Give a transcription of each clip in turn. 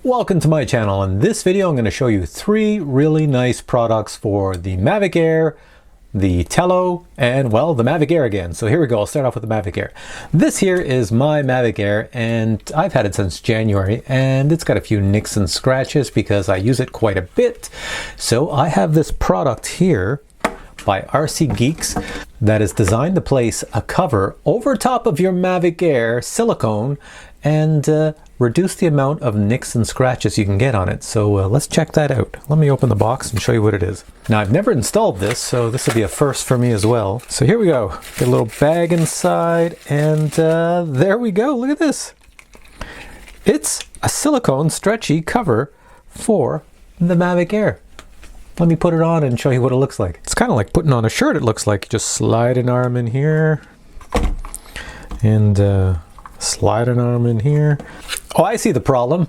Welcome to my channel. In this video I'm going to show you three really nice products for the Mavic Air, the Tello, and well, the Mavic Air again. So here we go. I'll start off with the Mavic Air. This here is my Mavic Air and I've had it since January and it's got a few nicks and scratches because I use it quite a bit. So I have this product here by RC Geeks that is designed to place a cover over top of your Mavic Air silicone and reduce the amount of nicks and scratches you can get on it. So let's check that out. Let me open the box and show you what it is. Now I've never installed this, so this will be a first for me as well. So here we go. Get a little bag inside and there we go. Look at this. It's a silicone stretchy cover for the Mavic Air. Let me put it on and show you what it looks like. It's kind of like putting on a shirt, it looks like. You just slide an arm in here and slide an arm in here. Oh, I see the problem.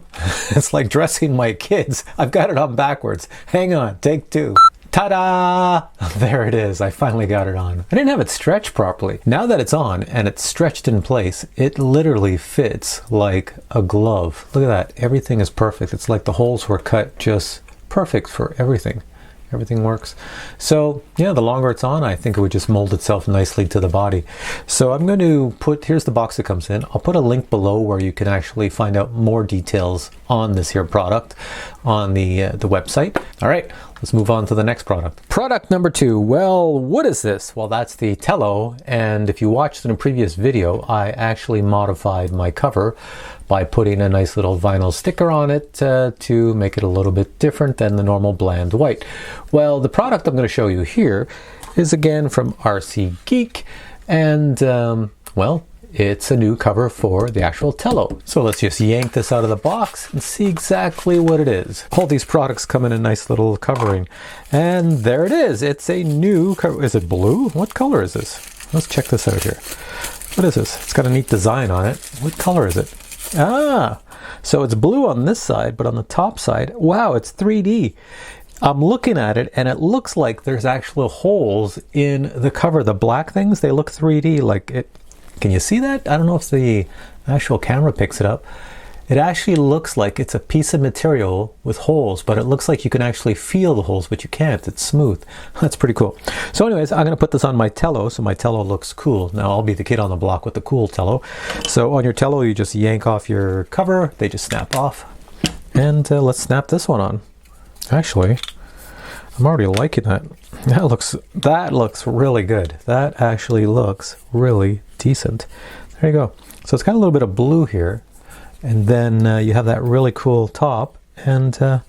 It's like dressing my kids. I've got it on backwards. Hang on, take two. Ta-da! There it is. I finally got it on. I didn't have it stretched properly. Now that it's on and it's stretched in place, it literally fits like a glove. Look at that. Everything is perfect. It's like the holes were cut just perfect for everything. Everything works. So yeah, the longer it's on, I think it would just mold itself nicely to the body. So I'm going to put, here's the box it comes in. I'll put a link below where you can actually find out more details on this here product on the website. All right, let's move on to the next product. Product number two. Well, what is this? Well, that's the Tello. And if you watched in a previous video, I actually modified my cover by putting a nice little vinyl sticker on it to make it a little bit different than the normal bland white. Well, the product I'm going to show you here is again from RC Geek, and well, it's a new cover for the actual Tello. So let's just yank this out of the box and see exactly what it is. All these products come in a nice little covering, and there it is. It's a new cover. Is it blue? What color is this? Let's check this out here. What is this? It's got a neat design on it. What color is it? Ah, so it's blue on this side, but on the top side, wow, it's 3D. I'm looking at it and it looks like there's actual holes in the cover. The black things, they look 3D like it. Can you see that? I don't know if the actual camera picks it up. It actually looks like it's a piece of material with holes, but it looks like you can actually feel the holes, but you can't. It's smooth. That's pretty cool. So anyways, I'm going to put this on my Tello, so my Tello looks cool. Now I'll be the kid on the block with the cool Tello. So on your Tello, you just yank off your cover. They just snap off. And let's snap this one on. Actually, I'm already liking that. That looks really good. That actually looks really decent. There you go. So it's got a little bit of blue here. And then you have that really cool top, and there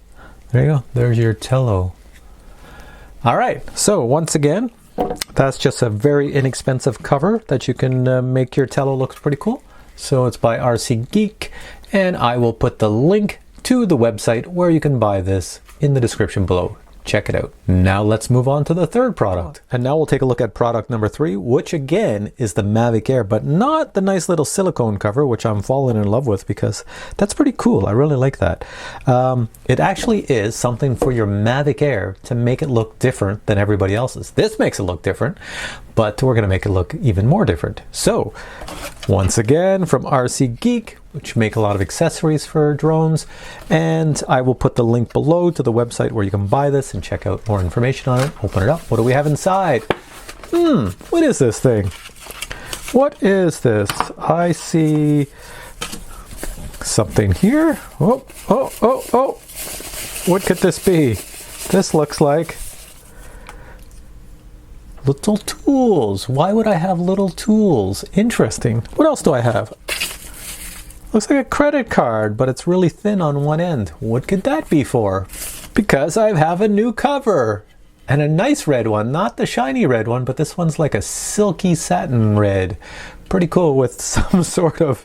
you go. There's your Tello. All right, so once again, that's just a very inexpensive cover that you can make your Tello look pretty cool. So it's by RC Geek, and I will put the link to the website where you can buy this in the description below. Check it out. Now let's move on to the third product. And now we'll take a look at product number three, which again is the Mavic Air, but not the nice little silicone cover, which I'm falling in love with because that's pretty cool. I really like that. It actually is something for your Mavic Air to make it look different than everybody else's. This makes it look different, but we're going to make it look even more different. So once again from RC Geek, which make a lot of accessories for drones, and I will put the link below to the website where you can buy this and check out more information on it. Open it up. What do we have inside? What is this thing? What is this? I see something here. Oh. What could this be? This looks like little tools. Why would I have little tools? Interesting. What else do I have? Looks like a credit card, but it's really thin on one end. What could that be for? Because I have a new cover. And a nice red one. Not the shiny red one, but this one's like a silky satin red. Pretty cool with some sort of...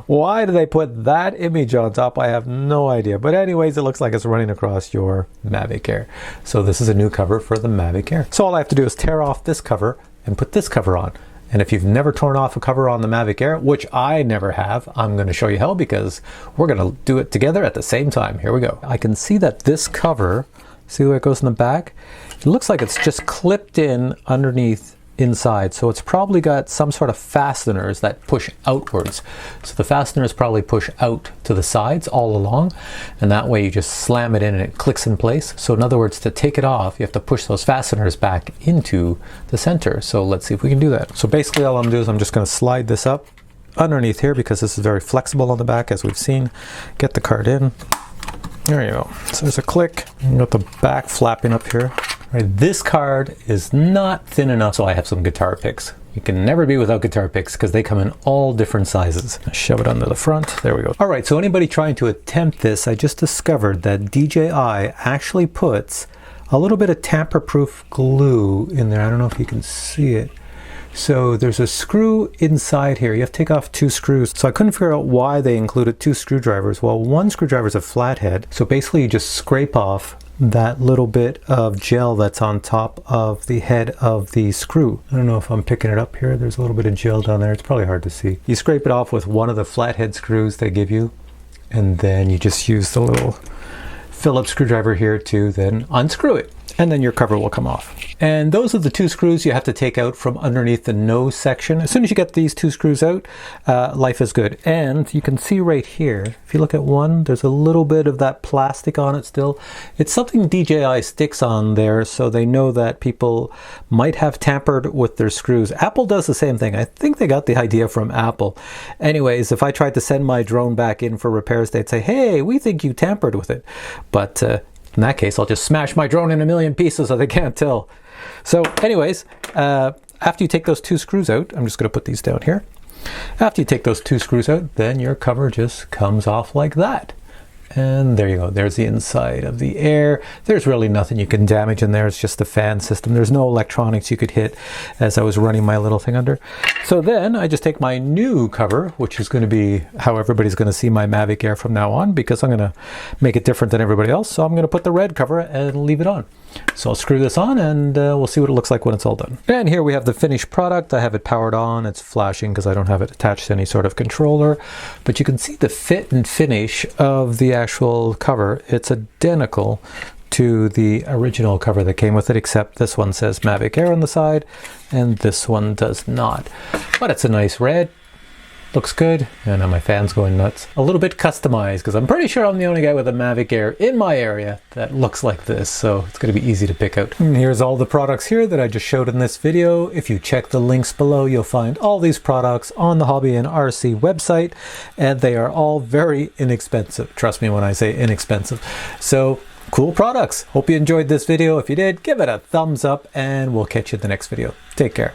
Why do they put that image on top? I have no idea. But anyways, it looks like it's running across your Mavic Air. So this is a new cover for the Mavic Air. So all I have to do is tear off this cover and put this cover on. And if you've never torn off a cover on the Mavic Air, which I never have, I'm going to show you how because we're going to do it together at the same time. Here we go. I can see that this cover, see where it goes in the back? It looks like it's just clipped in underneath inside. So it's probably got some sort of fasteners that push outwards. So the fasteners probably push out to the sides all along, and that way you just slam it in and it clicks in place. So in other words, to take it off, you have to push those fasteners back into the center. So let's see if we can do that. So basically all I'm doing is I'm just going to slide this up underneath here, because this is very flexible on the back, as we've seen. Get the card in. There you go. So there's a click. You got the back flapping up here. Right, this card is not thin enough, so I have some guitar picks. You can never be without guitar picks because they come in all different sizes. Shove it under the front. There we go. All right, so anybody trying to attempt this, I just discovered that DJI actually puts a little bit of tamper-proof glue in there. I don't know if you can see it. So there's a screw inside here. You have to take off 2 screws. So I couldn't figure out why they included 2 screwdrivers. Well, one screwdriver is a flathead. So basically you just scrape off that little bit of gel that's on top of the head of the screw. I don't know if I'm picking it up here. There's a little bit of gel down there. It's probably hard to see. You scrape it off with one of the flathead screws they give you, and then you just use the little Phillips screwdriver here to then unscrew it, and then your cover will come off. And those are the 2 screws you have to take out from underneath the nose section. As soon as you get these 2 screws out, life is good. And you can see right here, if you look at one, there's a little bit of that plastic on it still. It's something DJI sticks on there so they know that people might have tampered with their screws. Apple does the same thing. I think they got the idea from Apple. Anyways, if I tried to send my drone back in for repairs, they'd say, hey, we think you tampered with it. But in that case, I'll just smash my drone in a million pieces so they can't tell. So anyways, after you take those 2 screws out, I'm just going to put these down here. After you take those 2 screws out, then your cover just comes off like that. And there you go. There's the inside of the Air. There's really nothing you can damage in there. It's just the fan system. There's no electronics you could hit as I was running my little thing under. So then I just take my new cover, which is going to be how everybody's going to see my Mavic Air from now on, because I'm going to make it different than everybody else. So I'm going to put the red cover and leave it on. So I'll screw this on and we'll see what it looks like when it's all done. And here we have the finished product. I have it powered on. It's flashing because I don't have it attached to any sort of controller. But you can see the fit and finish of the actual cover. It's identical to the original cover that came with it, except this one says Mavic Air on the side and this one does not. But it's a nice red. Looks good, and now my fan's going nuts. A little bit customized, because I'm pretty sure I'm the only guy with a Mavic Air in my area that looks like this, so it's going to be easy to pick out. And here's all the products here that I just showed in this video. If you check the links below, you'll find all these products on the HOBBYINRC website, and they are all very inexpensive. Trust me when I say inexpensive. So, cool products. Hope you enjoyed this video. If you did, give it a thumbs up, and we'll catch you in the next video. Take care.